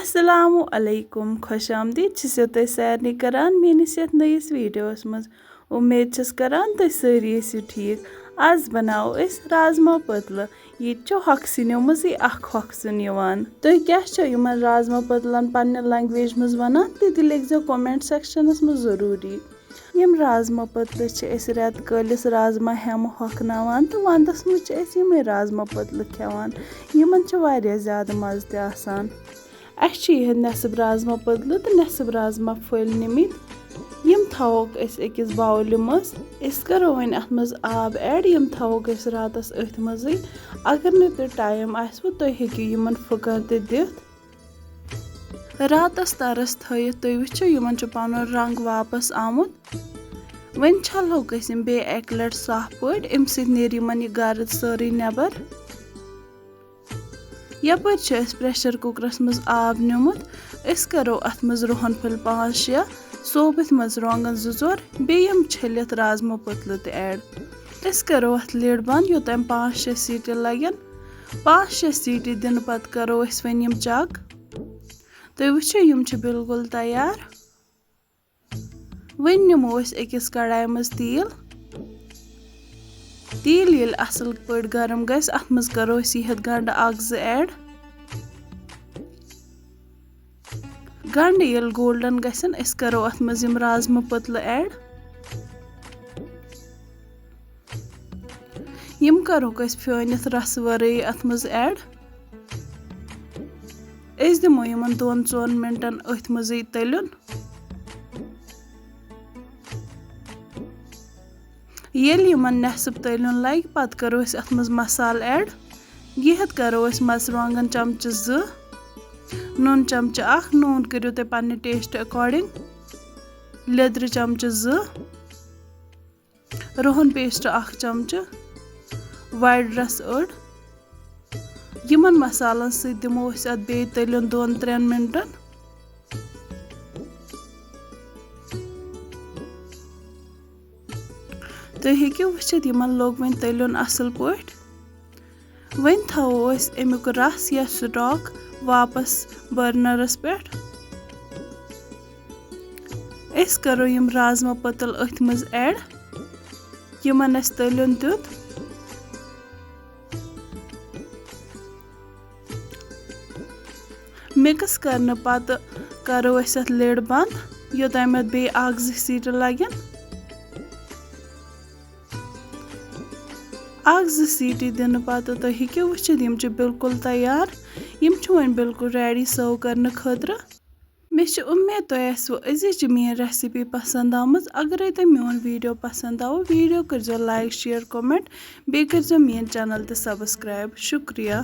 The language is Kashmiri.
अस्सलामु अलैकुम खुश आमदीद छो तुम सारे करान मेनिस यथ नयिस वीडियोस मज उम्मीद छस करान तुम सारी ٲسِو ठीक आज बनाओ अस राजमा पतल ये हक सिन्यो मज हक सिन तुम क्या यमन राजमा पतलन पन्ने लैंग्वेज मज वनान ती लिखो कमेंट सेक्शनस मज जरूरी यम राजमा पतल रेत कलिस राजमा हम हकनावान तो वंदस मज यमे राजमा पतल खेवान यमन वारिया ज्यादा मज ते आसान यह नेसब राजमा पतल तो नेसब राजमा फल निमित यम थवोक अकिस बाउल मज करो वन अत मज आब ऐड यम थवोक रातस अथ मज अगर न तुम टाइम आसवो तुम हेकि यमन फुकर ते दिथ रातस तरस थयित तुम वुचो यमन पन रंग वापस आमुत वन छलोक यम बे एक लट साफ पट अम सत नेर यमन यह गर्द सारी नेबर यपर प्रेशर कुकरस मज आब निमुत करो अत मज रुहन फल 5-6 सोबित मज रोंगन 2-4 बेयम छलित राजमा पतल ते ऐड करो अत लिड बंद योतम 5-6 सीटी लगन 5-6 सीटी दिन पत करो वन यम चक तुम वुचो यम बिल्कुल तैयार वन निमो अकिस कढ़ाई मज तील ये असल पट गरम गस अत मज करो यह गंड 1-2 ऐड गंड ये गोल्डन गसन करो अत मज यम राजमा पतल ऐड यम करो फ्योनित रस वरे अत मज ऐड दिमो यमन 2-4 मिनटन अथ मज तलन येल यमन नेसब तलन लग पत करो अत मज मसाल ऐड यह करो मर्चवांगन चमच 2 नून चमच 1 नून करो तुम पन्ने टेस्ट अकॉर्डिंग लेदर चमच 2 रोहन पेस्ट 1 चमच वाइट रस अड़ यमन मसालन सत दिमो अत बे तलन 2-3 मिनटन तुम हेकि वुचित यमन लोग वन तलन असल पट वन थवो अमुक रस या स्टॉक वापस बर्नरस पे करो यम राजमा पतल अथ मज ऐड यमन तलन तुत मिक्स करने पत करो अत लिड बंद योतम अत बे 1-2 सीटी लगन 1-2 सीटी दिन पत तुम हेकि वुचित यम बिल्कुल तैयार यम वन बिल्कुल रेडी सर्व करने खतर मे उम्मीद तुम आसो अजिच मेन रेसिपी पसंद आमज अगर तुम मोन वीडियो पसंद आओ वीडियो कर लाइक शेयर कमेंट बे कर मेन चैनल ते सब्सक्राइब शुक्रिया।